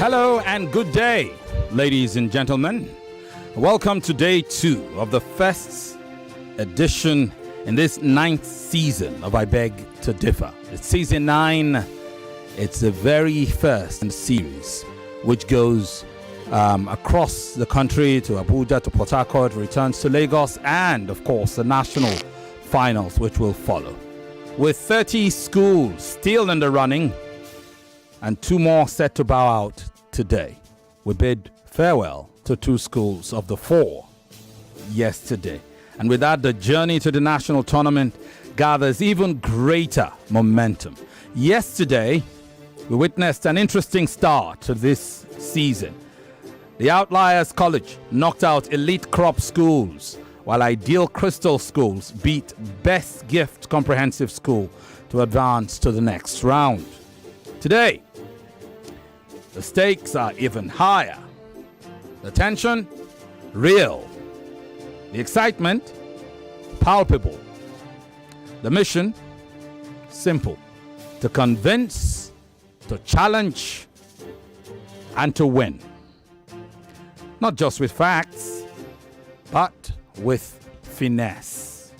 Hello and good day, ladies and gentlemen. Welcome to day 2 of the first edition in this 9th season of I Beg to Differ. It's season 9. It's the very first series which goes across the country to Abuja, to Port Harcourt, returns to Lagos, and of course the national finals which will follow. With 30 schools still in the running and 2 more set to bow out today, we bid farewell to 2 schools of the 4 yesterday. And with that, the journey to the national tournament gathers even greater momentum. Yesterday, we witnessed an interesting start to this season. The Outliers College knocked out Elite Crop Schools, while Ideal Crystal Schools beat Best Gift Comprehensive School to advance to the next round. Today, the stakes are even higher. The tension, real. The excitement, palpable. The mission, simple. To convince, to challenge, and to win. Not just with facts, but with finesse.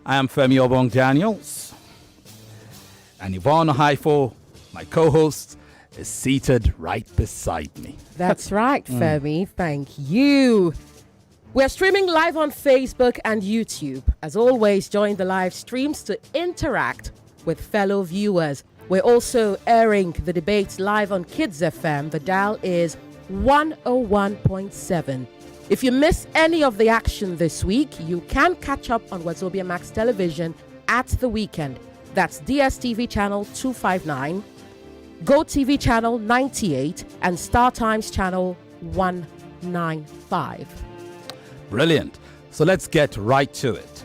I am Femi Obong-Daniels, and Yvonne Haifo, my co-host, is seated right beside me. That's right, Femi. Thank you. We're streaming live on Facebook and YouTube. As always, join the live streams to interact with fellow viewers. We're also airing the debates live on Kids FM. The dial is 101.7. If you miss any of the action this week, you can catch up on Wazobia Max Television at the weekend. That's DSTV channel 259, GoTV channel 98, and Star Times channel 195. Brilliant. So let's get right to it.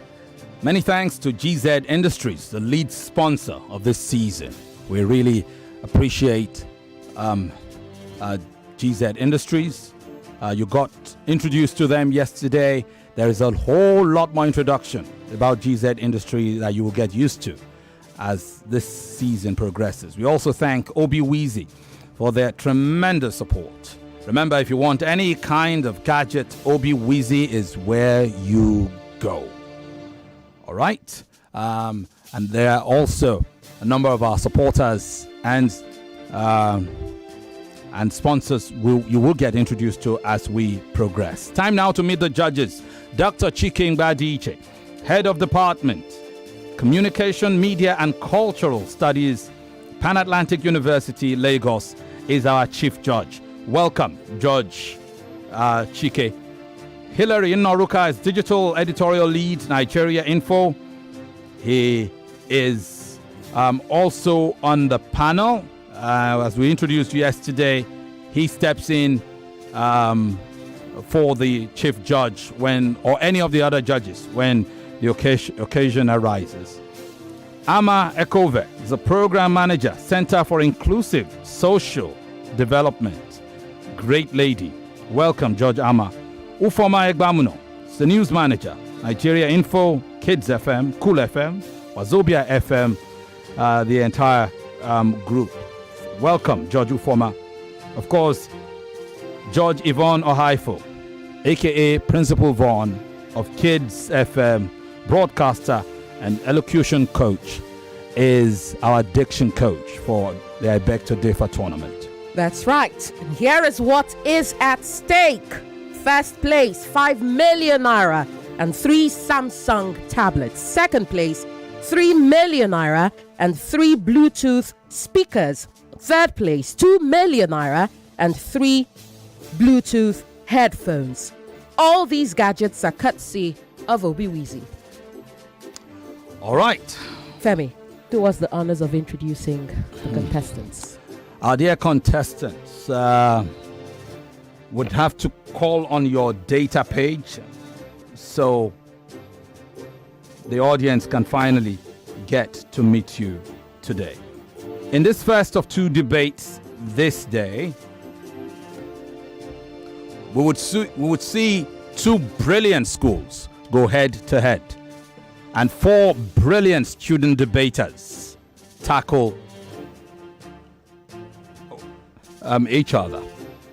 Many thanks to GZ Industries, the lead sponsor of this season. We really appreciate GZ Industries. You got introduced to them yesterday. There is a whole lot more introduction about GZ Industries that you will get used to as this season progresses. We also thank Obi-Weezy for their tremendous support. Remember, if you want any kind of gadget, Obi-Weezy is where you go. All right? And there are also a number of our supporters and sponsors you will get introduced to as we progress. Time now to meet the judges. Dr. Chike Ngbadiche, Head of Department, Communication, Media and Cultural Studies, Pan-Atlantic University, Lagos, is our Chief Judge. Welcome, Judge Chike. Hilary Nnoruka is Digital Editorial Lead, Nigeria Info. He is also on the panel. As we introduced yesterday, he steps in for the Chief Judge or any of the other judges when the occasion arises. Ama Ekove is a Program Manager, Center for Inclusive Social Development. Great lady. Welcome, Judge Ama. Ufoma Egbamuno is the News Manager, Nigeria Info, Kids FM, Cool FM, Wazobia FM, the entire group. Welcome, Judge Ufoma. Of course, Judge Yvonne Ohaifo, a.k.a. Principal Vaughn of Kids FM, broadcaster and elocution coach, is our diction coach for the I Beg to Differ tournament. That's right. And here is what is at stake. First place, 5 million naira and 3 Samsung tablets. Second place, 3 million naira and 3 Bluetooth speakers. Third place, 2 million naira and 3 Bluetooth headphones. All these gadgets are courtesy of Obi-Weezy. All right. Femi, do us the honors of introducing the contestants. Our dear contestants would have to call on your data page so the audience can finally get to meet you today. In this first of 2 debates this day, we would see 2 brilliant schools go head to head, and 4 brilliant student debaters tackle each other.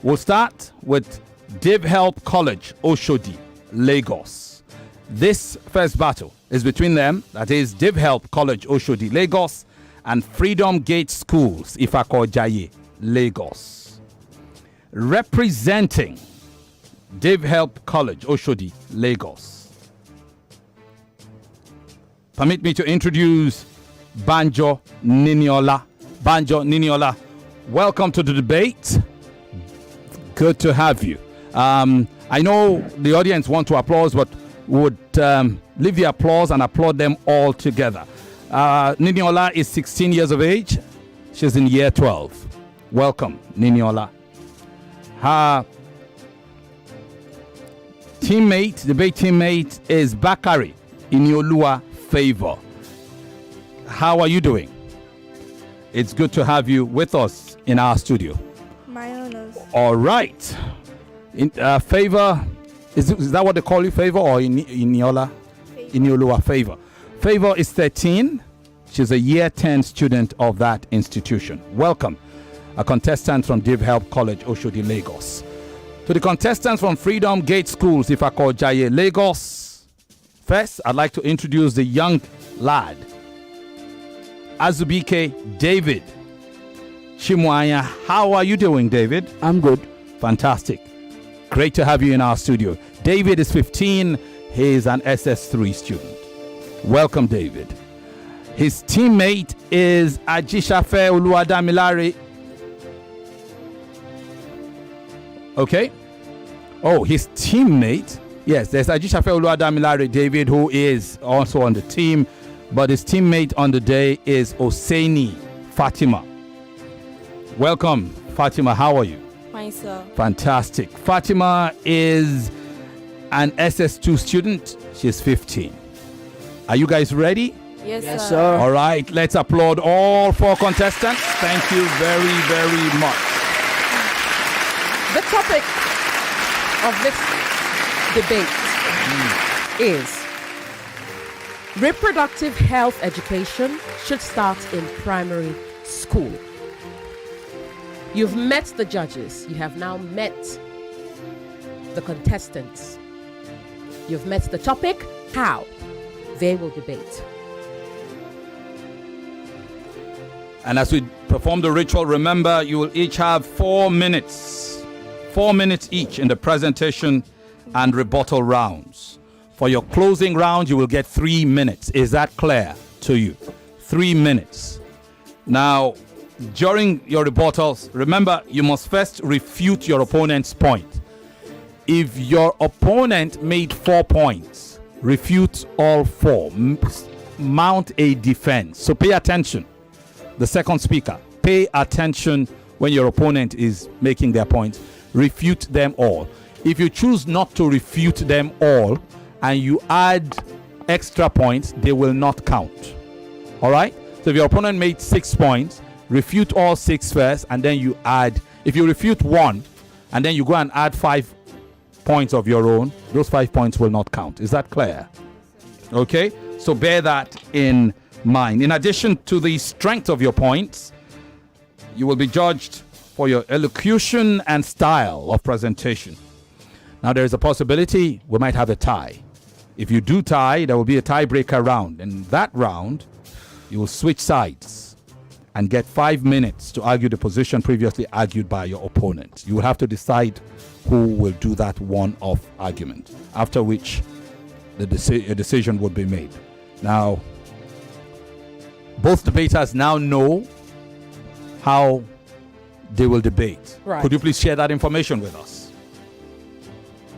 We'll start with Div-Help College, Oshodi, Lagos. This first battle is between them, that is Div-Help College, Oshodi, Lagos, and Freedom Gate Schools, Ifako-Jaye, Lagos. Representing Div-Help College, Oshodi, Lagos. Permit me to introduce Banjo Niniola. Banjo Niniola, welcome to the debate. Good to have you. I know the audience want to applaud, but would leave the applause and applaud them all together. Niniola is 16 years of age. She's in year 12. Welcome, Niniola. Her debate teammate is Bakari Iniolua Favor. How are you doing? It's good to have you with us in our studio. My honors. All right. Favor, is that what they call you, Favor, or Iniola? Iniolua Favor. Favor is 13. She's a year 10 student of that institution. Welcome, a contestant from Div-Help College, Oshodi, Lagos. To the contestants from Freedom Gate Schools, Ifako-Jaye, Lagos. First, I'd like to introduce the young lad, Azubike David Chimwanya. How are you doing, David? I'm good. Fantastic. Great to have you in our studio. David is 15. He is an SS3 student. Welcome, David. His teammate is Ajishafe Oluwadamilare. Okay. Oh, his teammate. Yes, there's Ajishafe Oluwadamilare David, who is also on the team. But his teammate on the day is Oseni Fatima. Welcome, Fatima. How are you? Fine, sir. Fantastic. Fatima is an SS2 student. She's 15. Are you guys ready? Yes, sir. All right. Let's applaud all four contestants. Thank you very, very much. The topic of this debate is reproductive health education should start in primary school. You've met the judges. You have now met the contestants. You've met the topic, how they will debate. And as we perform the ritual, remember you will each have 4 minutes. 4 minutes each in the presentation and rebuttal rounds. For your closing round, you will get 3 minutes. Is that clear to you? 3 minutes. Now, during your rebuttals, remember, you must first refute your opponent's point. If your opponent made 4 points, refute all 4. Mount a defense. So pay attention. The second speaker, pay attention when your opponent is making their points. Refute them all. If you choose not to refute them all and you add extra points, they will not count. All right? So if your opponent made 6 points, refute all 6 first, and then you add. If you refute 1 and then you go and add 5 points of your own, those 5 points will not count. Is that clear? Okay? So bear that in mind. In addition to the strength of your points, you will be judged for your elocution and style of presentation. Now, there is a possibility we might have a tie. If you do tie, there will be a tiebreaker round. In that round, you will switch sides and get 5 minutes to argue the position previously argued by your opponent. You will have to decide who will do that one-off argument, after which a decision would be made. Now, both debaters now know how they will debate. Right. Could you please share that information with us?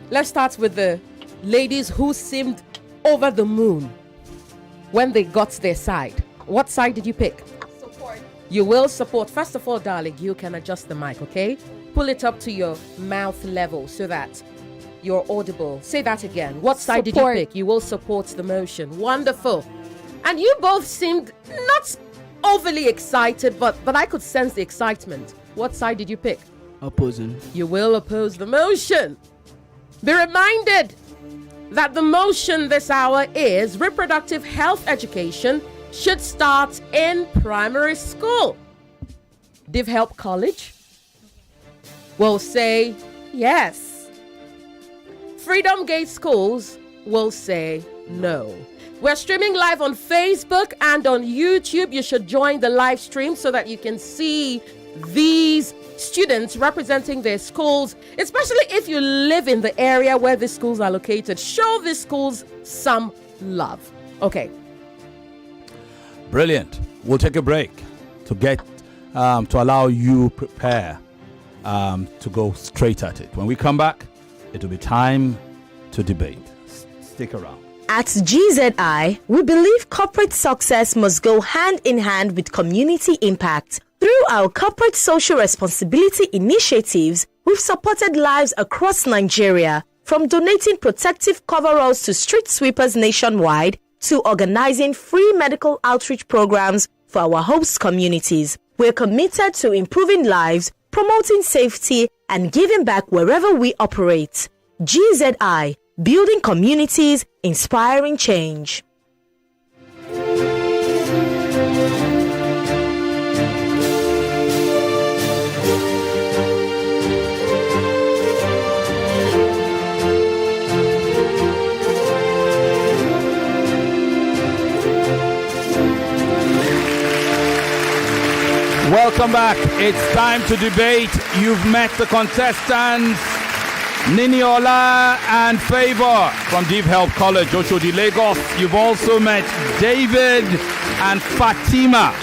Let's start with the ladies who seemed over the moon when they got their side. What side did you pick? Support. You will support. First of all, darling, you can adjust the mic, okay? Pull it up to your mouth level so that you're audible. Say that again. What side did you Support. pick? You will support the motion. Wonderful. And you both seemed not overly excited, but I could sense the excitement. What side did you pick? Opposing. You will oppose the motion. Be reminded that the motion this hour is reproductive health education should start in primary school. Div-Help College, will say yes. Freedom Gate Schools will say no. We're streaming live on Facebook and on YouTube. You should join the live stream so that you can see these students representing their schools, especially if you live in the area where the schools are located. Show these schools some love. Okay. Brilliant. We'll take a break to get to allow you prepare to go straight at it. When we come back, it will be time to debate. Stick around. At GZI, we believe corporate success must go hand in hand with community impact. Through our corporate social responsibility initiatives, we've supported lives across Nigeria, from donating protective coveralls to street sweepers nationwide to organizing free medical outreach programs for our host communities. We're committed to improving lives, promoting safety, and giving back wherever we operate. GZI, building communities, inspiring change. Welcome back. It's time to debate. You've met the contestants, Niniola and Favor from Div-Help College, Oshodi, Lagos. You've also met David and Fatima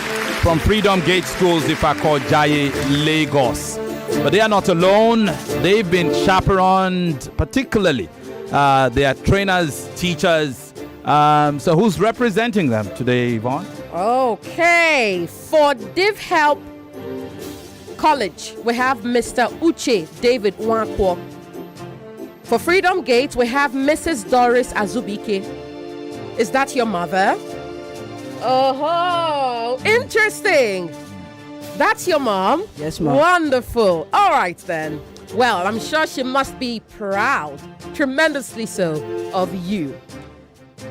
from Freedom Gate Schools, Ifako Jaye, Lagos. But they are not alone. They've been chaperoned, particularly. They are trainers, teachers. So who's representing them today, Yvonne? Okay, for Div-Help College, we have Mr. Uche David Wankwo. For Freedom Gate, we have Mrs. Doris Azubike. Is that your mother? Oh, interesting. That's your mom? Yes, ma'am. Wonderful. All right, then. Well, I'm sure she must be proud, tremendously so, of you.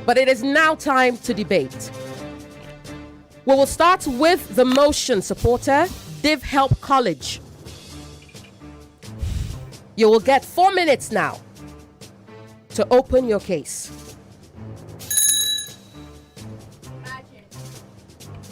But it is now time to debate. We will start with the motion supporter, Div-Help College. You will get 4 minutes now to open your case.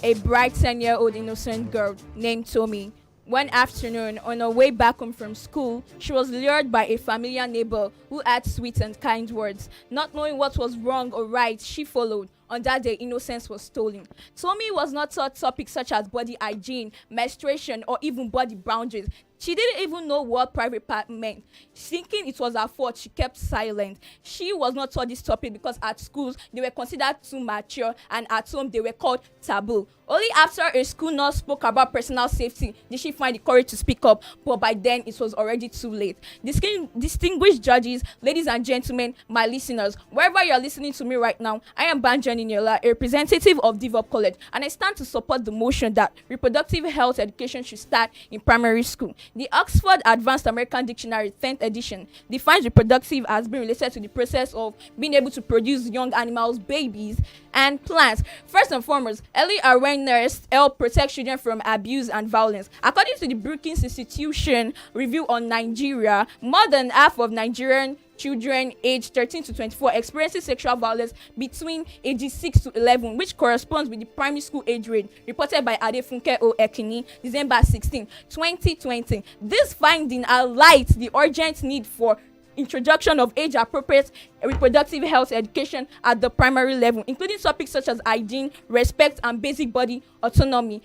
A bright 10-year-old innocent girl named Tommy. One afternoon, on her way back home from school, she was lured by a familiar neighbor who had sweet and kind words. Not knowing what was wrong or right, she followed. On that day, innocence was stolen. Tommy was not taught topics such as body hygiene, menstruation, or even body boundaries. She didn't even know what private part meant. Thinking it was her fault, she kept silent. She was not taught this topic because at schools, they were considered too mature, and at home, they were called taboo. Only after a school nurse spoke about personal safety did she find the courage to speak up, but by then, it was already too late. Distinguished judges, ladies and gentlemen, my listeners, wherever you are listening to me right now, I am Maryann, a representative of Div-Help College, and I stand to support the motion that reproductive health education should start in primary school. The Oxford Advanced American Dictionary 10th edition defines reproductive as being related to the process of being able to produce young animals, babies, and plants. First and foremost, early awareness help protect children from abuse and violence. According to the Brookings Institution review on Nigeria, more than half of Nigerian children aged 13 to 24 experiencing sexual violence between ages 6 to 11, which corresponds with the primary school age rate reported by Adefunke O. Ekini, December 16, 2020. This finding highlights the urgent need for introduction of age-appropriate reproductive health education at the primary level, including topics such as hygiene, respect, and basic body autonomy.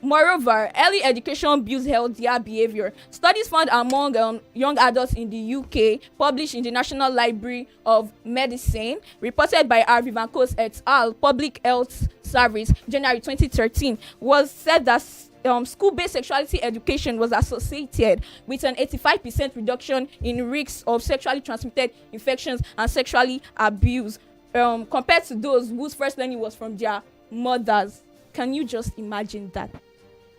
Moreover, early education builds healthier behavior. Studies found among young adults in the UK, published in the National Library of Medicine, reported by R. Vivancos et al., Public Health Service, January 2013, was said that school-based sexuality education was associated with an 85% reduction in risks of sexually transmitted infections and sexually abuse compared to those whose first learning was from their mothers. Can you just imagine that?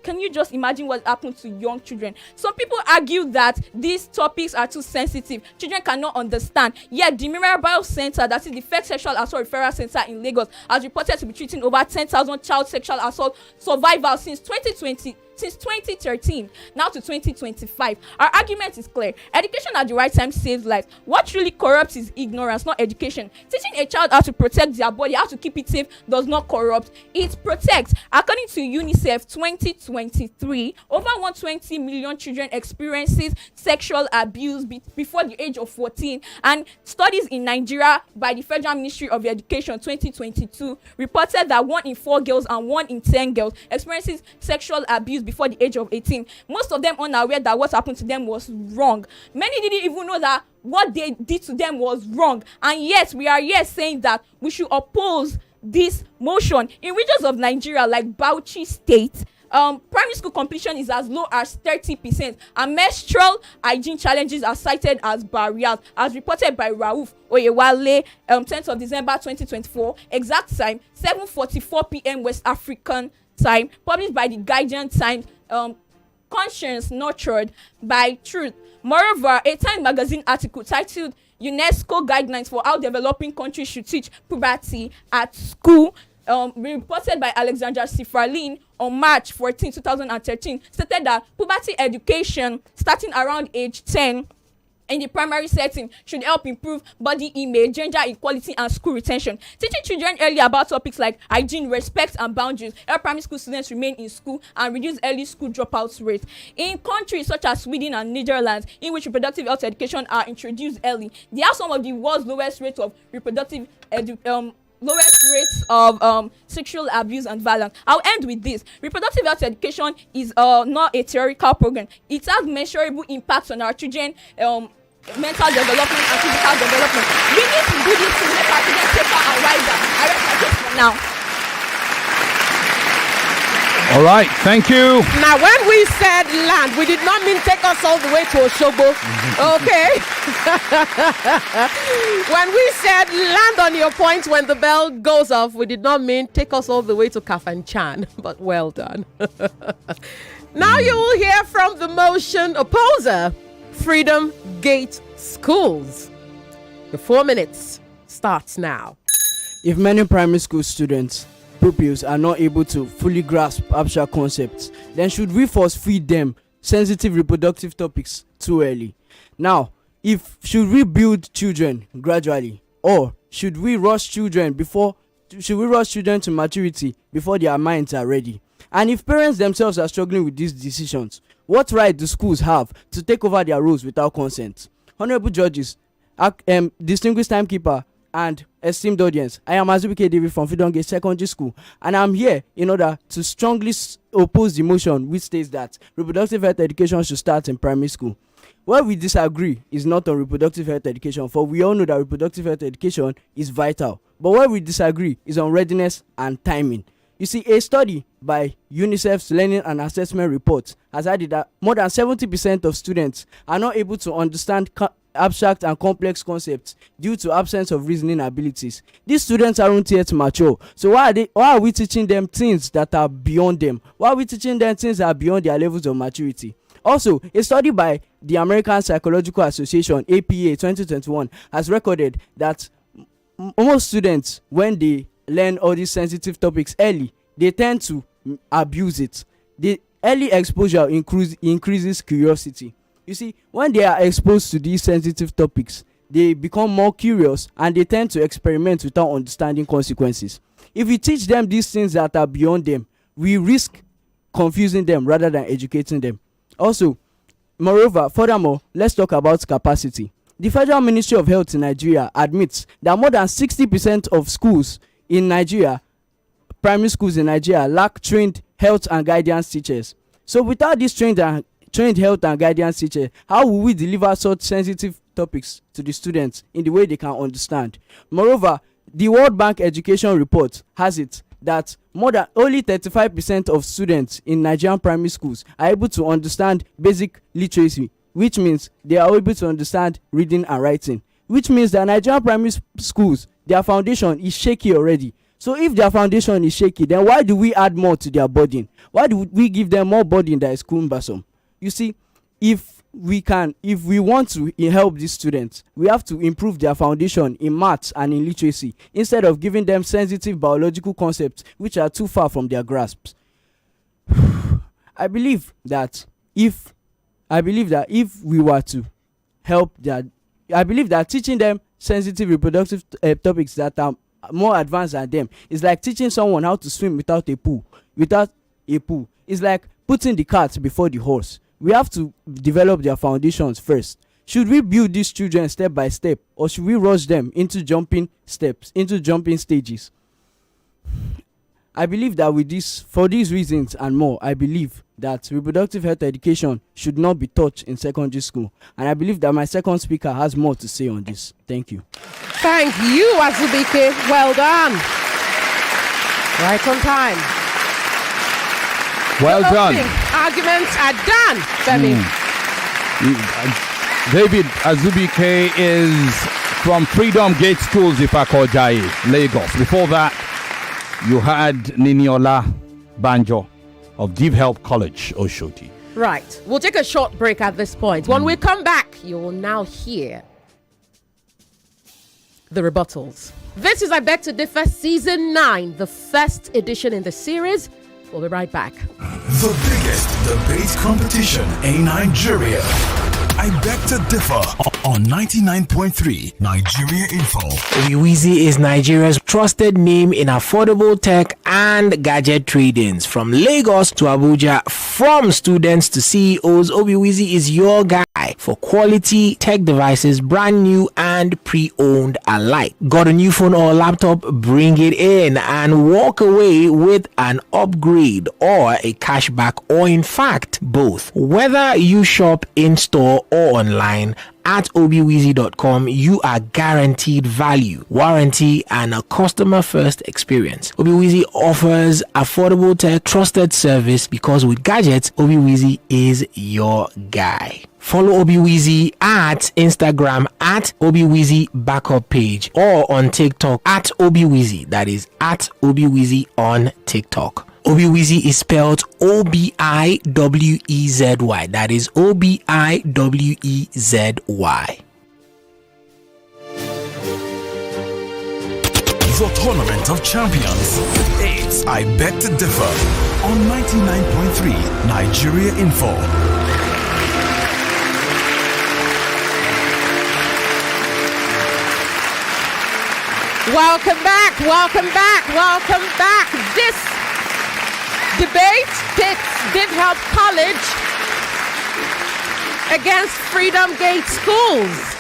Can you just imagine what happened to young children? Some people argue that these topics are too sensitive. Children cannot understand. Yet the Memorial Center, that is the First Sexual Assault Referral Center in Lagos, has reported to be treating over 10,000 child sexual assault survivors since 2020. since 2013 now to 2025. Our argument is clear. Education at the right time saves lives. What truly corrupts is ignorance, not education. Teaching a child how to protect their body, how to keep it safe, does not corrupt, it protects. According to UNICEF 2023, over 120 million children experiences sexual abuse before the age of 14, and studies in Nigeria by the Federal Ministry of Education 2022 reported that 1 in 4 girls and 1 in 10 girls experiences sexual abuse before the age of 18. Most of them unaware that what happened to them was wrong. Many didn't even know that what they did to them was wrong, and yet we are here saying that we should oppose this motion. In regions of Nigeria like Bauchi State, primary school completion is as low as 30%, and menstrual hygiene challenges are cited as barriers, as reported by Rauf Oyewale, 10th of December 2024, exact time 7:44 p.m. West African time, published by the Guardian Times, conscience nurtured by truth. Moreover, a Time magazine article titled UNESCO Guidelines for How Developing Countries Should Teach Puberty at School, reported by Alexandra Sifralin on March 14, 2013, stated that puberty education starting around age 10 in the primary setting should help improve body image, gender equality, and school retention. Teaching children early about topics like hygiene, respect, and boundaries help primary school students remain in school and reduce early school dropout rate. In countries such as Sweden and Netherlands, in which reproductive health education are introduced early, they have some of the world's lowest rates of sexual abuse and violence. I'll end with this. Reproductive health education is not a theoretical program. It has measurable impacts on our children, mental development and physical development. We need to do this to make our children safer and wiser. I rest my case for now. All right, thank you. Now, when we said land, we did not mean take us all the way to Oshobo. Okay? When we said land on your point when the bell goes off, we did not mean take us all the way to Kafanchan. But well done. Now you will hear from the motion opposer, Freedom Gate Schools. The 4 minutes starts now. If many primary school students, pupils, are not able to fully grasp abstract concepts, then should we force feed them sensitive reproductive topics too early? Now, should we build children gradually, or should we rush children to maturity before their minds are ready? And if parents themselves are struggling with these decisions, what right do schools have to take over their roles without consent? Honorable judges, distinguished timekeeper, and esteemed audience, I am Azubuike David from Freedom Gate Secondary School, and I'm here in order to strongly oppose the motion which states that reproductive health education should start in primary school. Where we disagree is not on reproductive health education, for we all know that reproductive health education is vital. But where we disagree is on readiness and timing. You see, a study by UNICEF's Learning and Assessment Report has added that more than 70% of students are not able to understand abstract and complex concepts due to absence of reasoning abilities. These students aren't yet mature, so why are we teaching them things that are beyond them? Why are we teaching them things that are beyond their levels of maturity? Also, a study by the American Psychological Association, APA 2021, has recorded that most students, when they learn all these sensitive topics early, they tend to abuse it. The early exposure increases curiosity. You see, when they are exposed to these sensitive topics, they become more curious and they tend to experiment without understanding consequences. If we teach them these things that are beyond them, we risk confusing them rather than educating them. Also, furthermore, let's talk about capacity. The Federal Ministry of Health in Nigeria admits that more than 60% of schools in Nigeria, primary schools in Nigeria, lack trained health and guidance teachers. So without these trained health and guidance teachers, how will we deliver such sensitive topics to the students in the way they can understand? Moreover, the World Bank Education Report has it that only 35% of students in Nigerian primary schools are able to understand basic literacy, which means they are able to understand reading and writing, which means that Nigerian primary schools, their foundation is shaky already. So if their foundation is shaky, then why do we add more to their burden? Why do we give them more burden that is cumbersome? You see, if we want to help these students, we have to improve their foundation in maths and in literacy instead of giving them sensitive biological concepts which are too far from their grasps. I believe that if we were to help that, I believe that teaching them sensitive reproductive topics that are more advanced than them is like teaching someone how to swim without a pool. It's like putting the cart before the horse. We have to develop their foundations first. Should we build these children step by step, or should we rush them into jumping stages? I believe that for these reasons and more, I believe that reproductive health education should not be taught in secondary school. And I believe that my second speaker has more to say on this. Thank you. Thank you, Azubike. Well done. Right on time. Well done. Arguments are done, Femi. David Azubike is from Freedom Gate Schools, Ifakojayi, Lagos. Before that, you had Niniola Banjo of Div-Help College, Oshodi. Right. We'll take a short break at this point. When we come back, you will now hear the rebuttals. This is I Beg to Differ Season 9, the first edition in the series. We'll be right back. The biggest debate competition in Nigeria. I Beg to Differ on 99.3 Nigeria Info. Obiwizi is Nigeria's trusted name in affordable tech and gadget tradings. From Lagos to Abuja, from students to CEOs, Obiwizi is your guy for quality tech devices, brand new and pre-owned alike. Got a new phone or laptop? Bring it in and walk away with an upgrade or a cashback, or in fact both. Whether you shop in store or online, at obiwizi.com, you are guaranteed value, warranty, and a customer-first experience. Obiwizi offers affordable tech, trusted service, because with gadgets, Obiwizi is your guy. Follow Obiwizi at Instagram at Obiwizi Backup Page, or on TikTok at Obiwizi. That is at Obiwizi on TikTok. Obiwizi is spelled Obiwezi. That is Obiwezi. The Tournament of Champions. It's I Beg to Differ on 99.3 Nigeria Info. Welcome back. This debate pits Div-Help College against Freedom Gate Schools.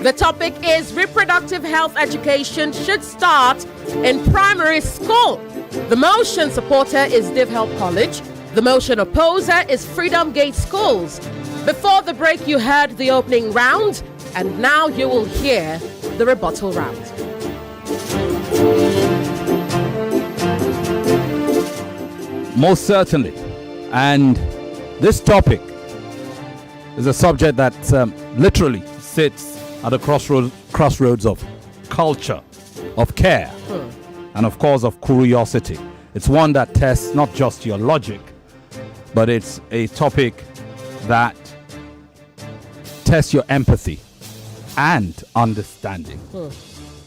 The topic is reproductive health education should start in primary school. The motion supporter is Div-Help College. The motion opposer is Freedom Gate Schools. Before the break, you heard the opening round, and now you will hear the rebuttal round. Most certainly. And this topic is a subject that literally sits at the crossroads of culture, of care, and of course of curiosity. It's one that tests not just your logic, but it's a topic that tests your empathy and understanding.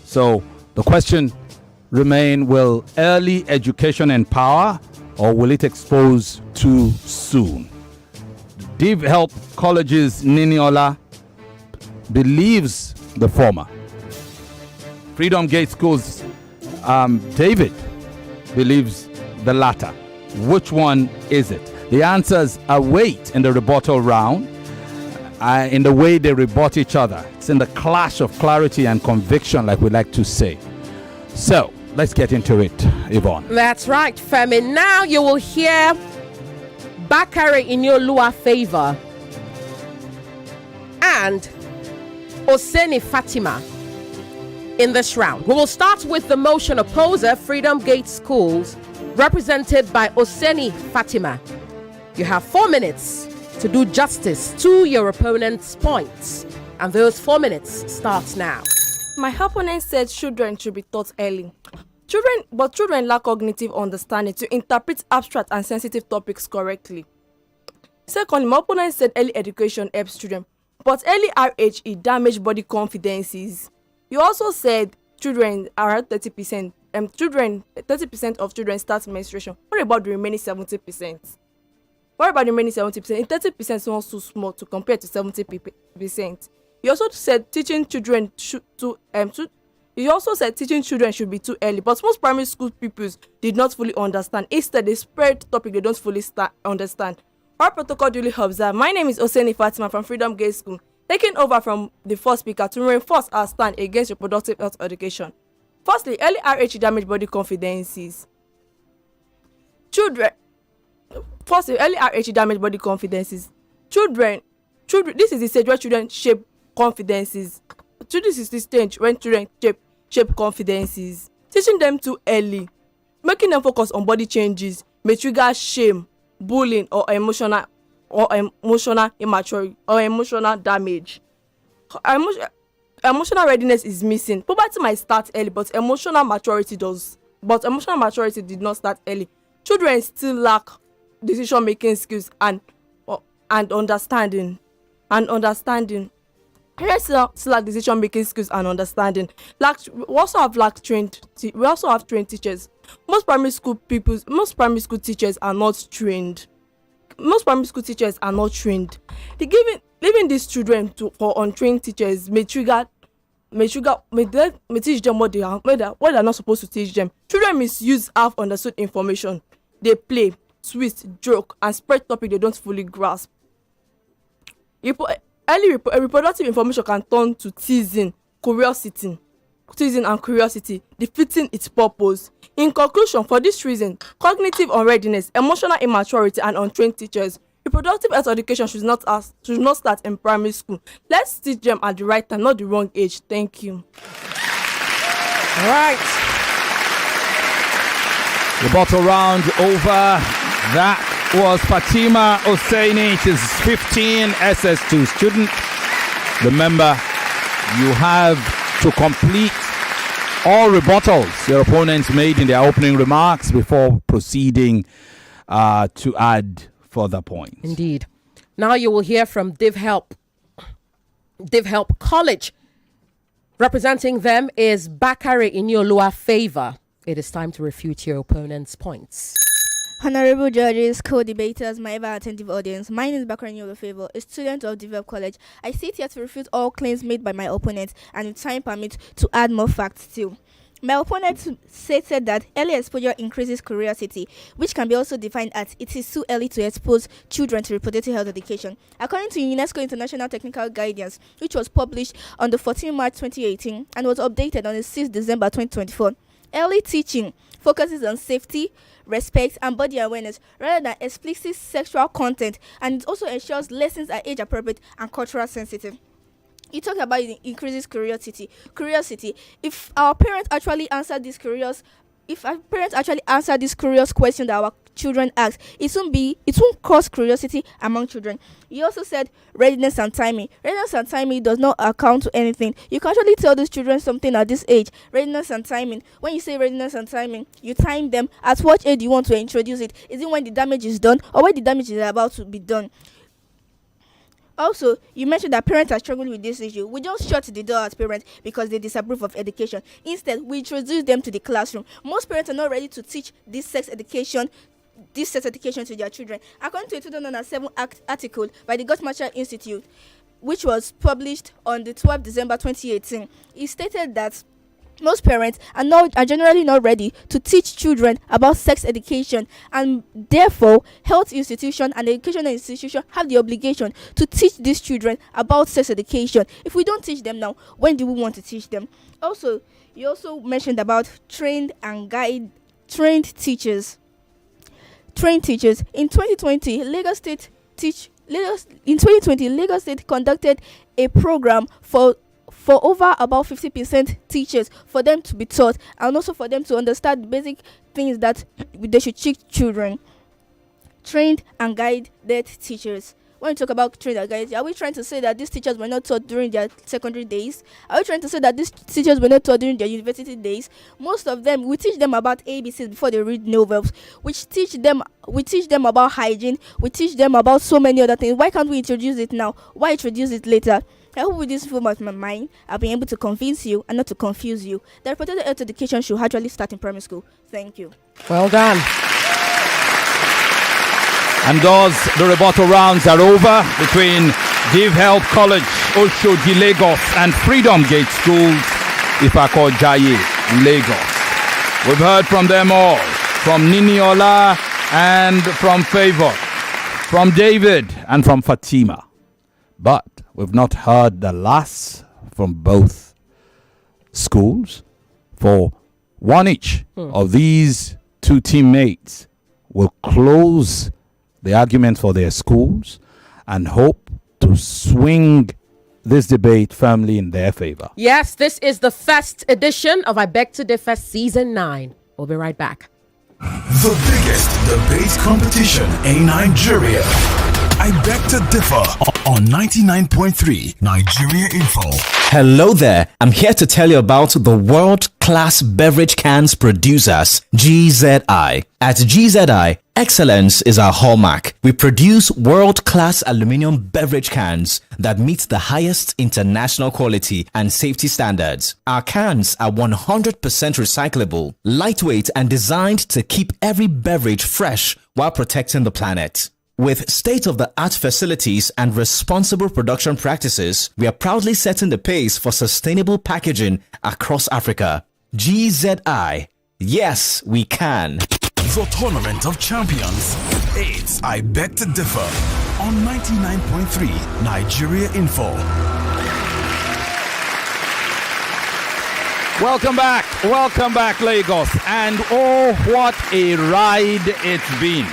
So the question remains, will early education empower, or will it expose too soon? Div-Help College's Niniola believes the former. Freedom Gate Schools, David believes the latter. Which one is it? The answers await in the rebuttal round, in the way they rebut each other. It's in the clash of clarity and conviction, like we like to say. So, let's get into it, Yvonne. That's right, Femi. Now you will hear Bakare in your Lua favor and Oseni Fatima in this round. We will start with the motion opposer, Freedom Gate Schools, represented by Oseni Fatima. You have 4 minutes to do justice to your opponent's points, and those 4 minutes start now. My opponent said children should be taught early. Children lack cognitive understanding to interpret abstract and sensitive topics correctly. Secondly, my opponent said early education helps children, but early RHE damage body confidences. You also said children are at 30%. 30% of children start menstruation. What about the remaining 70%? What about the remaining 70%? In 30% is not so small to compare to 70%. He also said teaching children should be too early, but most primary school pupils did not fully understand. Instead, they spread topic they don't fully understand. Our protocol duly observed. My name is Oseni Fatima from Freedom Gate School, taking over from the first speaker to reinforce our stand against reproductive health education. Firstly, early RH damage body confidences. Early RH damage body confidences. Children. This is the stage where children shape confidences. So this is the stage when children shape confidences. Teaching them too early, making them focus on body changes, may trigger shame, bullying, or emotional immaturity or emotional damage. Emotional readiness is missing. Puberty might start early, but emotional maturity does. But emotional maturity did not start early. Children still lack decision-making skills and understanding. Parents still lack decision-making skills and understanding. We also have trained teachers. Most primary school teachers are not trained. Leaving these children for untrained teachers may teach them what they are not supposed to teach them. Children misuse half understood information. They play, twist, joke, and spread topic they don't fully grasp. Reproductive information can turn to teasing and curiosity, defeating its purpose. In conclusion, for this reason, cognitive unreadiness, emotional immaturity, and untrained teachers, reproductive health education should not start in primary school. Let's teach them at the right time, not the wrong age. Thank you. All right. Rebuttal round over. That was Fatima Hosseini. She's 15 SS2 student. Remember, you have to complete all rebuttals your opponents made in their opening remarks before proceeding to add further points. Indeed. Now you will hear from Div-Help College. Representing them is Bakare Inyolua Favor. It is time to refute your opponent's points. Honorable judges, co-debaters, my ever-attentive audience, my name is Bakare Inyolua Favor, a student of Div-Help College. I sit here to refute all claims made by my opponent and, with time permit, to add more facts too. My opponent stated that early exposure increases curiosity, which can be also defined as it is too early to expose children to reproductive health education. According to UNESCO International Technical Guidance, which was published on the 14th March 2018 and was updated on the 6th December 2024, early teaching focuses on safety, respect, and body awareness rather than explicit sexual content, and it also ensures lessons are age appropriate and cultural sensitive. You talk about it increases curiosity. If our parents actually answer this curious question that our children ask, it won't cause curiosity among children. You also said readiness and timing. Readiness and timing does not account to anything. You can actually tell these children something at this age. Readiness and timing. When you say readiness and timing, you time them at what age you want to introduce it. Is it when the damage is done or when the damage is about to be done? Also, you mentioned that parents are struggling with this issue. We don't shut the door at parents because they disapprove of education. Instead, we introduce them to the classroom. Most parents are not ready to teach this sex education to their children. According to a 2007 article by the Guttmacher Institute, which was published on the 12th December 2018, it stated that most parents are generally not ready to teach children about sex education, and therefore health institution and educational institution have the obligation to teach these children about sex education. If we don't teach them now, when do we want to teach them? Also, you also mentioned about trained teachers. In 2020, Lagos State conducted a program for over about 50% teachers, for them to be taught and also for them to understand the basic things that they should teach children. Trained and guided teachers. When you talk about trained and guided, are we trying to say that these teachers were not taught during their secondary days? Are we trying to say that these teachers were not taught during their university days? Most of them, we teach them about ABCs before they read novels. We teach them about hygiene. We teach them about so many other things. Why can't we introduce it now? Why introduce it later? I hope with this film of my mind, I've been able to convince you and not to confuse you that reproductive health education should actually start in primary school. Thank you. Well done. And thus, the rebuttal rounds are over between Div-Help College, Oshodi, Lagos, and Freedom Gate Schools, Ifako Jaye, Lagos. We've heard from them all, from Niniola and from Favor, from David and from Fatima. But we've not heard the last from both schools. For one each of these two teammates will close the argument for their schools and hope to swing this debate firmly in their favor. Yes, this is the first edition of I Beg to Differ Season 9. We'll be right back. The biggest debate competition in Nigeria. I Beg to Differ on 99.3 Nigeria Info. Hello there. I'm here to tell you about the world-class beverage cans producers, GZI. At GZI, excellence is our hallmark. We produce world-class aluminum beverage cans that meet the highest international quality and safety standards. Our cans are 100% recyclable, lightweight, and designed to keep every beverage fresh while protecting the planet. With state-of-the-art facilities and responsible production practices, we are proudly setting the pace for sustainable packaging across Africa. GZI. Yes, we can. The Tournament of Champions. It's I Beg to Differ on 99.3 Nigeria Info. Welcome back, Lagos. And oh, what a ride it's been.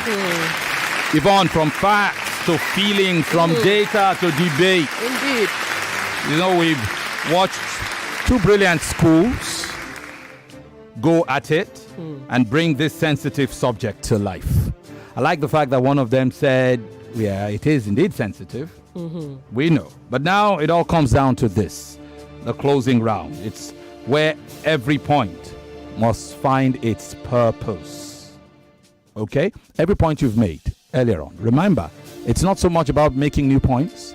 Yvonne, from facts to feelings, from data to debate. Indeed. You know, we've watched two brilliant schools go at it and bring this sensitive subject to life. I like the fact that one of them said, yeah, it is indeed sensitive. We know. But now it all comes down to this, the closing round. It's where every point must find its purpose. Okay? Every point you've made earlier on. Remember, it's not so much about making new points.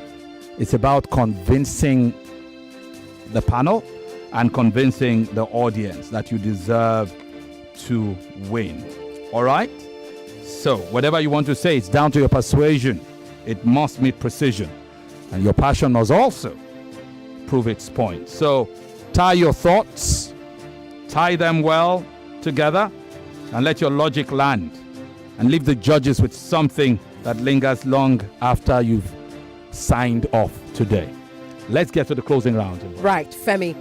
It's about convincing the panel and convincing the audience that you deserve to win. All right? So, whatever you want to say, it's down to your persuasion. It must meet precision. And your passion must also prove its point. So, tie your thoughts, tie them well together, and let your logic land. And leave the judges with something that lingers long after you've signed off today. Let's get to the closing round. Right, Femi.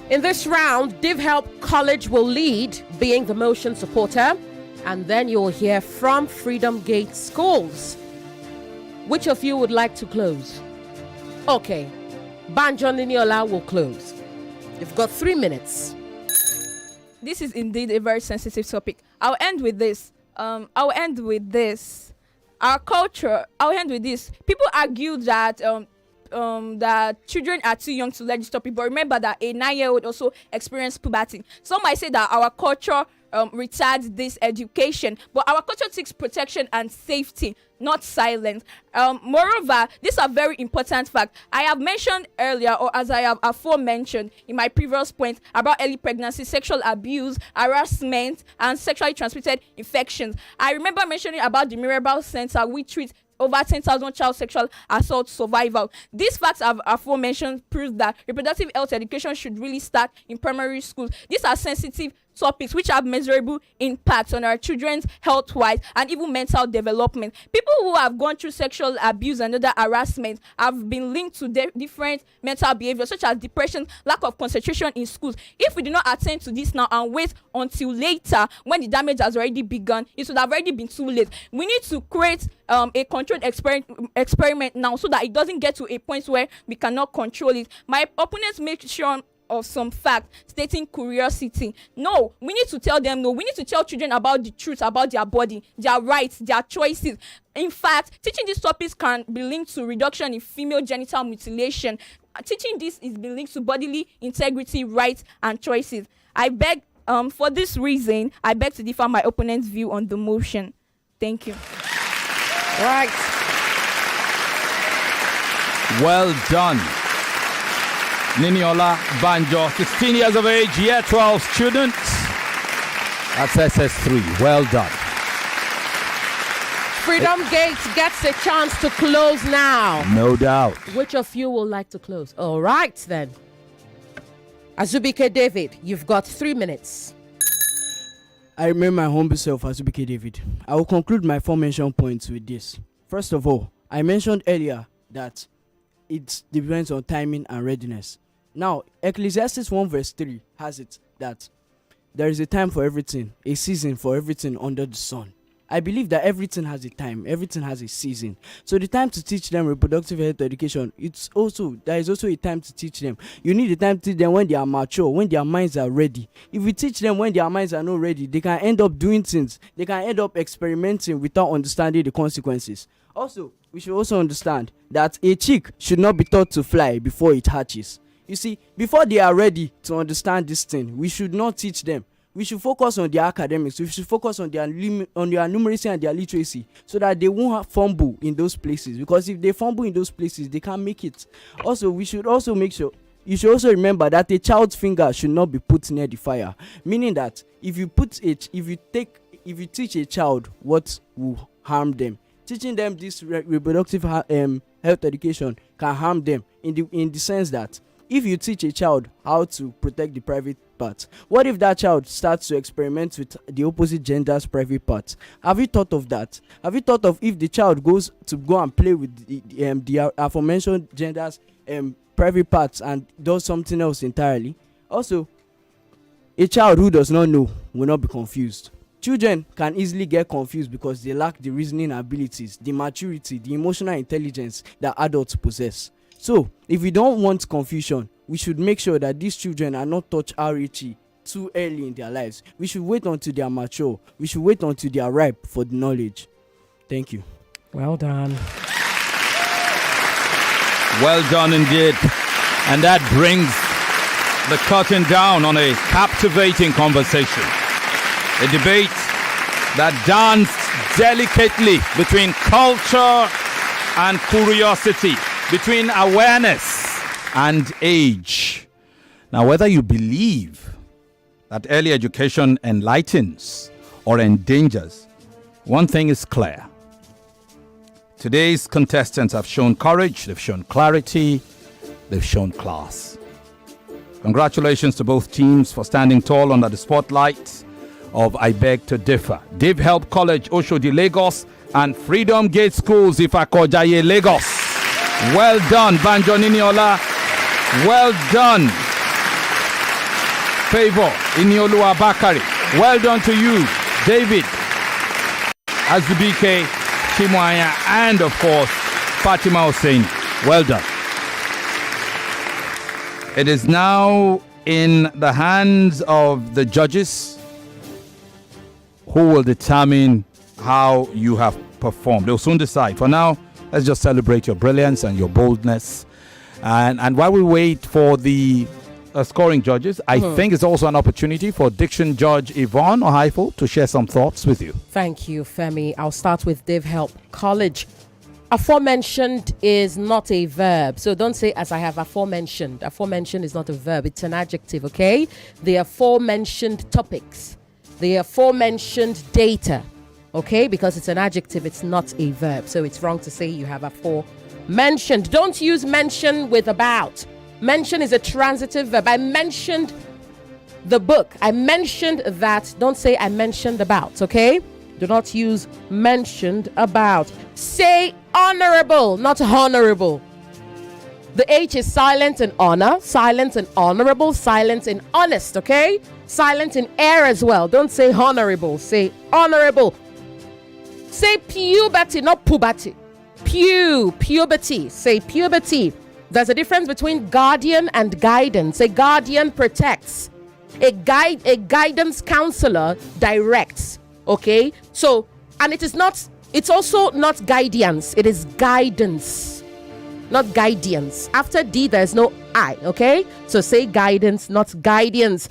In this round, Div-Help College will lead, being the motion supporter, and then you'll hear from Freedom Gate Schools. Which of you would like to close? Okay, Banjo Niniola will close. You've got 3 minutes. This is indeed a very sensitive topic. I'll end with this. Our culture. I'll end with this. People argue that that children are too young to learn this topic, but remember that a 9-year-old also experienced puberty. Some might say that our culture retards this education, but our culture seeks protection and safety, not silence. Moreover, these are very important facts. I have mentioned earlier, or as I have aforementioned in my previous point about early pregnancy, sexual abuse, harassment, and sexually transmitted infections. I remember mentioning about the Mirabel Center, which treats over 10,000 child sexual assault survival. These facts I've aforementioned prove that reproductive health education should really start in primary schools. These are sensitive topics which have measurable impacts on our children's health-wise and even mental development. People who have gone through sexual abuse and other harassment have been linked to different mental behaviors such as depression, lack of concentration in schools. If we do not attend to this now and wait until later when the damage has already begun, it would have already been too late. We need to create a controlled experiment now so that it doesn't get to a point where we cannot control it. My opponents make sure of some fact stating curiosity. No, we need to tell them no. We need to tell children about the truth about their body, their rights, their choices. In fact, teaching these topics can be linked to reduction in female genital mutilation. Teaching this is being linked to bodily integrity, rights, and choices. I beg, for this reason, I beg to differ my opponent's view on the motion. Thank you. Right. Well done. Niniola Banjo, 16 years of age, year 12 student. That's SS3. Well done. Freedom Gates gets a chance to close now. No doubt. Which of you would like to close? All right, then. Azubike David, you've got 3 minutes. I remain my humble self, Azubike David. I will conclude my 4 mentioned points with this. First of all, I mentioned earlier that it depends on timing and readiness. Now, Ecclesiastes 1 verse 3 has it that there is a time for everything, a season for everything under the sun. I believe that everything has a time, everything has a season. So the time to teach them reproductive health education, there is also a time to teach them. You need a time to teach them when they are mature, when their minds are ready. If you teach them when their minds are not ready, they can end up doing things. They can end up experimenting without understanding the consequences. Also, we should also understand that a chick should not be taught to fly before it hatches. You see, before they are ready to understand this thing, we should not teach them. We should focus on their academics. We should focus on their numeracy and their literacy, so that they won't fumble in those places. Because if they fumble in those places, they can't make it. Also, we should also make sure. You should also remember that a child's finger should not be put near the fire. Meaning that if you teach a child what will harm them, teaching them this reproductive health education can harm them in the sense that if you teach a child how to protect the private part, what if that child starts to experiment with the opposite gender's private part? Have you thought of that? Have you thought of if the child goes to go and play with the aforementioned gender's private parts and does something else entirely? Also, a child who does not know will not be confused. Children can easily get confused because they lack the reasoning abilities, the maturity, the emotional intelligence that adults possess. So, if we don't want confusion, we should make sure that these children are not taught RHE too early in their lives. We should wait until they are mature. We should wait until they are ripe for the knowledge. Thank you. Well done. Well done indeed. And that brings the curtain down on a captivating conversation. A debate that danced delicately between culture and curiosity, between awareness and age. Now, whether you believe that early education enlightens or endangers, one thing is clear. Today's contestants have shown courage, they've shown clarity, they've shown class. Congratulations to both teams for standing tall under the spotlight of I Beg to Differ. Div-Help College, Oshodi, Lagos, and Freedom Gate Schools, Ifakojaye, Lagos. Well done, Banjo Niniola. Well done, Favor Inioluwa Bakari. Well done to you, David Azubike Chimwanya, and of course, Fatima Hussein. Well done. It is now in the hands of the judges who will determine how you have performed. They'll soon decide. For now, let's just celebrate your brilliance and your boldness. And while we wait for the scoring judges, I think it's also an opportunity for Diction Judge Yvonne Ohaifo to share some thoughts with you. Thank you, Femi. I'll start with Div-Help College. Aforementioned is not a verb. So don't say as I have aforementioned. Aforementioned is not a verb. It's an adjective, okay? The aforementioned topics. The aforementioned data. Okay? Because it's an adjective. It's not a verb. So it's wrong to say you have aforementioned. Don't use mention with about. Mention is a transitive verb. I mentioned the book. I mentioned that. Don't say I mentioned about, okay? Do not use mentioned about. Say honorable, not honorable. The H is silent in honor, silent in honorable, silent in honest, okay? Silent in air as well. Don't say honorable, say honorable. Say puberty, not puberty. Puberty. Say puberty. There's a difference between guardian and guidance. A guardian protects. A guidance counselor directs. Okay? So, and it's also not guidance. It is guidance. Not guidance. After D, there's no I. Okay? So say guidance, not guidance.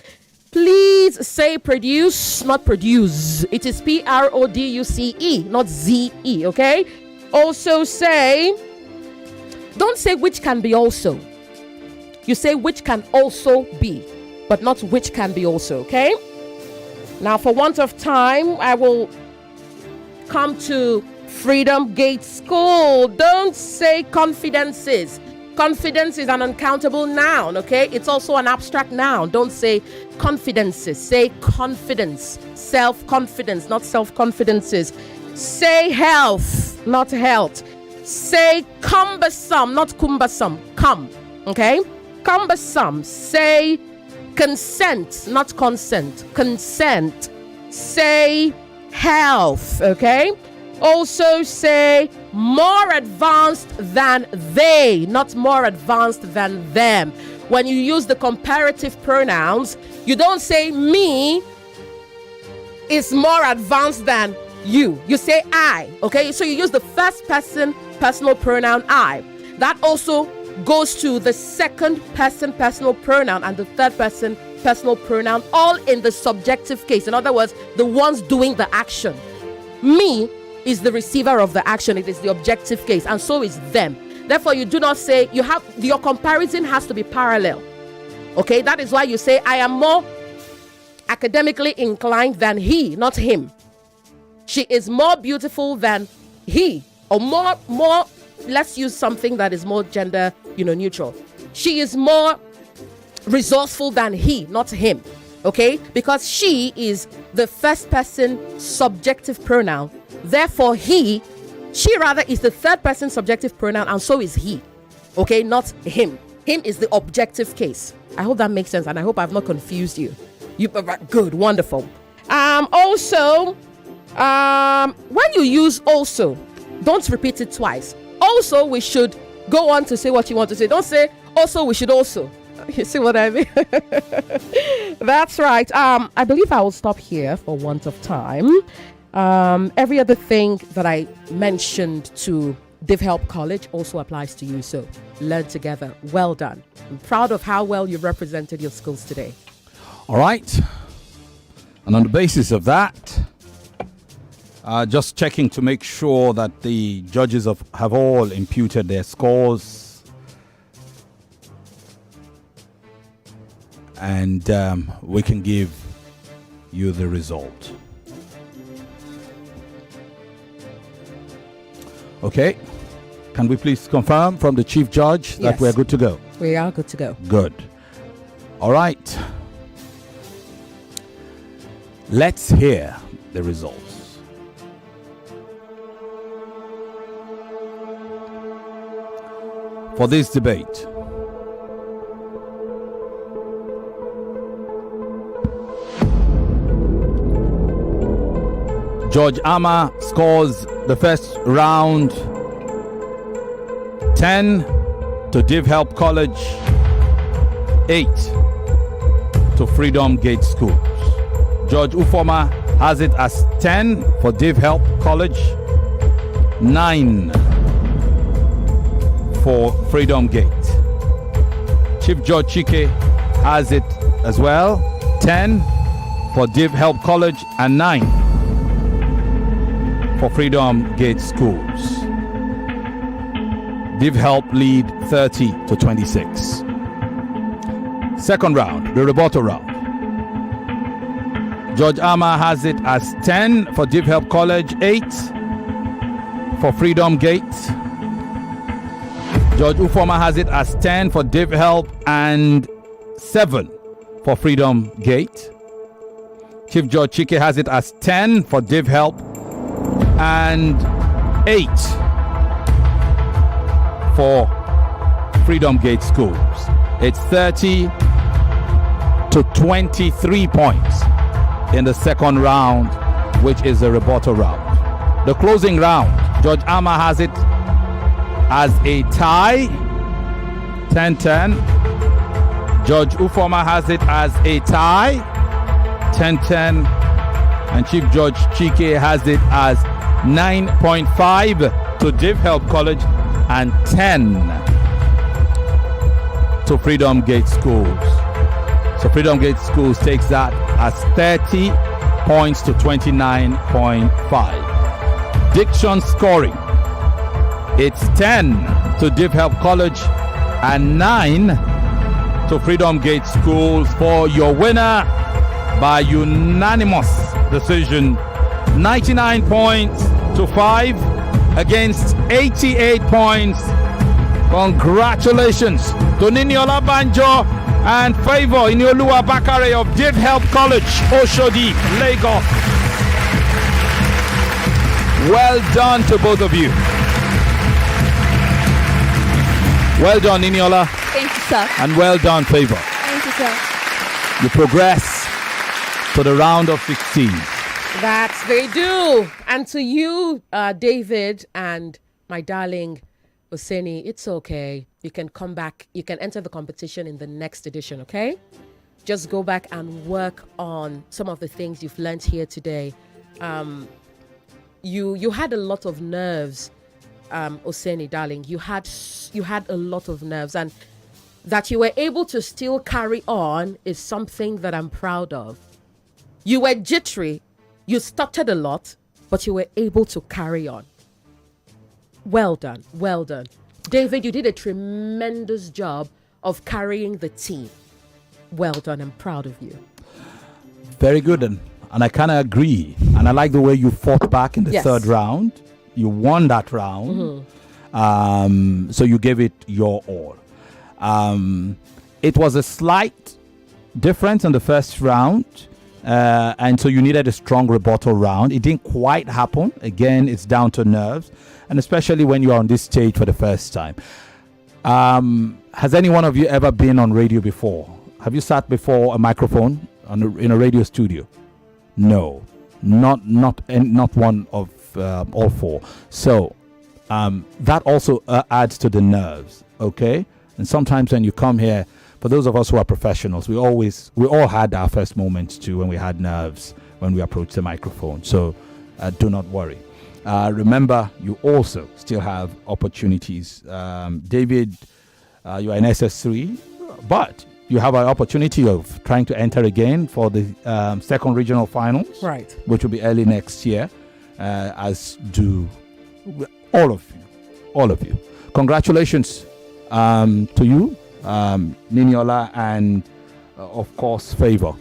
Please say produce, not produce. It is PRODUCE, not ZE. Okay? Also say, don't say which can be also. You say which can also be, but not which can be also, okay? Now, for want of time, I will come to Freedom Gate School. Don't say confidences. Confidence is an uncountable noun, okay? It's also an abstract noun. Don't say confidences. Say confidence. Self-confidence, not self-confidences. Say health, not health. Say cumbersome, not cumbersome. Okay? Cumbersome. Say consent, not consent. Consent. Say health, okay? Also say more advanced than they, not more advanced than them. When you use the comparative pronouns, you don't say me is more advanced than you. You say I, okay? So you use the first person personal pronoun I. That also goes to the second person personal pronoun and the third person personal pronoun, all in the subjective case. In other words, the ones doing the action. Me is the receiver of the action. It is the objective case, and so is them. Therefore, you do not say your comparison has to be parallel. Okay, that is why you say I am more academically inclined than he, not him. She is more beautiful than he, or more. Let's use something that is more gender, neutral. She is more resourceful than he, not him. Okay, because she is the first person subjective pronoun. Therefore, she rather is the third person subjective pronoun, and so is he. Okay, not him. Him is the objective case. I hope that makes sense, and I hope I've not confused you. Good, wonderful. Also, when you use also, don't repeat it twice. Also, we should go on to say what you want to say. Don't say also, we should also. You see what I mean? That's right. I believe I will stop here for want of time. Every other thing that I mentioned to Div-Help College also applies to you. So learn together. Well done. I'm proud of how well you represented your schools today. All right. And on the basis of that, just checking to make sure that the judges have all imputed their scores. And we can give you the result. Okay. Can we please confirm from the Chief Judge that we're good to go? We are good to go. Good. All right. Let's hear the results. For this debate, George Ama scores the first round 10 to Div-Help College, 8 to Freedom Gate Schools. George Ufoma has it as 10 for Div-Help College, 9 for Freedom Gate. Chief Judge Chike has it as well, 10 for Div-Help College and 9 for Freedom Gate Schools. Div-Help lead 30 to 26. Second round, the rebuttal round. George Ama has it as 10 for Div-Help College, 8 for Freedom Gate. George Ufoma has it as 10 for Div-Help and 7 for Freedom Gate. Chief Judge Chike has it as 10 for Div-Help and 8 for Freedom Gate Schools. It's 30 to 23 points in the second round, which is the rebuttal round. The closing round, George Ama has it as a tie, 10-10. Judge Ufoma has it as a tie, 10-10. And Chief Judge Chike has it as 9.5 to Div-Help College and 10 to Freedom Gate Schools. So Freedom Gate Schools takes that as 30 points to 29.5. Diction scoring. It's 10 to Div-Help College and 9 to Freedom Gate Schools for your winner by unanimous decision. 99 points to 5. against 88 points. Congratulations to Niniola Banjo and Favor Inioluwa Bakare of Div-Help College, Oshodi, Lagos. Well done to both of you. Well done, Niniola. Thank you, sir. And well done, Favor. Thank you, sir. You progress to the round of 16. That's they do. And to you, David, and my darling Oseni, it's okay. You can come back. You can enter the competition in the next edition, okay? Just go back and work on some of the things you've learned here today. You had a lot of nerves, Oseni, darling. You had a lot of nerves, and that you were able to still carry on is something that I'm proud of. You were jittery. You stuttered a lot, but you were able to carry on. Well done. Well done. David, you did a tremendous job of carrying the team. Well done. I'm proud of you. Very good. And I kind of agree. And I like the way you fought back in the third round. You won that round. Mm-hmm. So you gave it your all. It was a slight difference in the first round. And so you needed a strong rebuttal round. It didn't quite happen. Again, it's down to nerves. And especially when you are on this stage for the first time. Has any one of you ever been on radio before? Have you sat before a microphone in a radio studio? No, not one of all four. So that also adds to the nerves. Okay, and sometimes when you come here, for those of us who are professionals, we all had our first moments too when we had nerves when we approached the microphone. So do not worry. Remember, you also still have opportunities. David, you are in SS3, but you have an opportunity of trying to enter again for the second regional finals, right? Which will be early next year, as do all of you. Congratulations to you, Niniola, and of course, Favor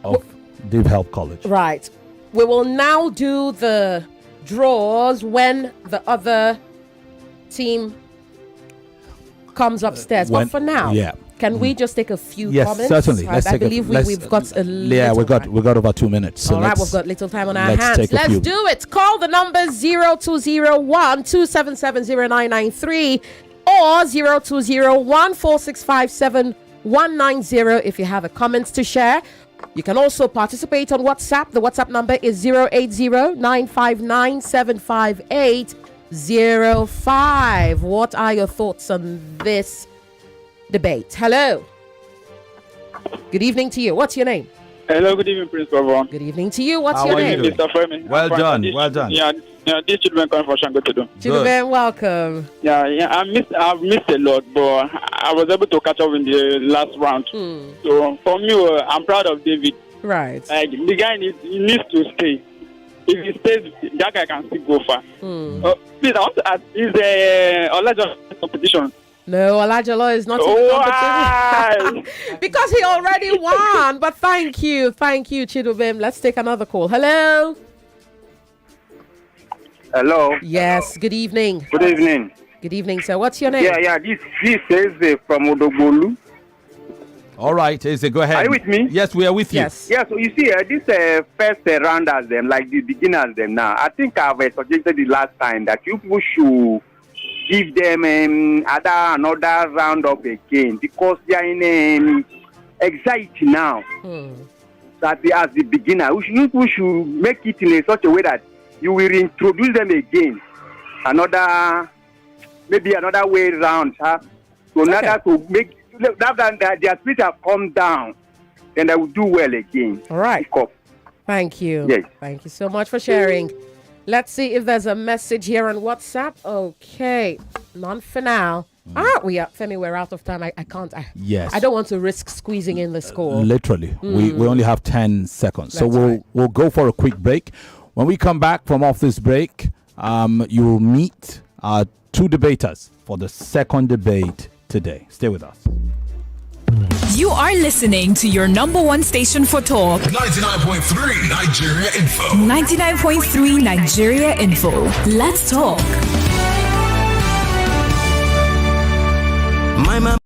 of Div-Help College. Right. We will now do the draws when the other team comes upstairs. But for now, can we just take a few comments? Yes, certainly. I believe we've got a little we got over 2 minutes. So all right, we've got little time on our hands. Let's do it. Call the number 0201 277 0993 or 0201 465 7190 if you have a comments to share. You can also participate on WhatsApp. The WhatsApp number is 080-959-75805. What are your thoughts on this debate? Hello. Good evening to you. What's your name? Hello, good evening, Prince Bavon. Good evening to you. What's your name? Mr. Femi. Well done. Yeah, these children come from Shango to do. Children, welcome. Yeah, I've missed a lot, but I was able to catch up in the last round. So for me, I'm proud of David. Right. The guy needs to stay. If he stays, that guy can still go far. Please, I want to ask, is there a larger competition? No, Olajalo is not in the competition. Because he already won. But thank you, Chidubem. Let's take another call. Hello. Hello. Yes, good evening. Good evening. Good evening, sir. What's your name? Yeah, this is from Odogbolu. All right, Eze, go ahead. Are you with me? Yes, we are with you. Yes. Yeah, so you see, this first rounders, them, like the beginners, them now, I think I've suggested the last time that you people should give them another round up again because they are in anxiety now. That as the beginner, we should make it in such a way that you will introduce them again. Maybe another way round, so another to make that their spirit have come down, then they will do well again. All right. Thank you. Yes. Thank you so much for sharing. Let's see if there's a message here on WhatsApp. Okay. None for now. Femi, we're out of time. I can't. Yes. I don't want to risk squeezing in the score. Literally. We only have 10 seconds. So we'll go for a quick break. When we come back from off this break, you will meet our two debaters for the second debate today. Stay with us. You are listening to your number one station for talk. 99.3 Nigeria Info. 99.3 Nigeria Info. Let's talk. My mama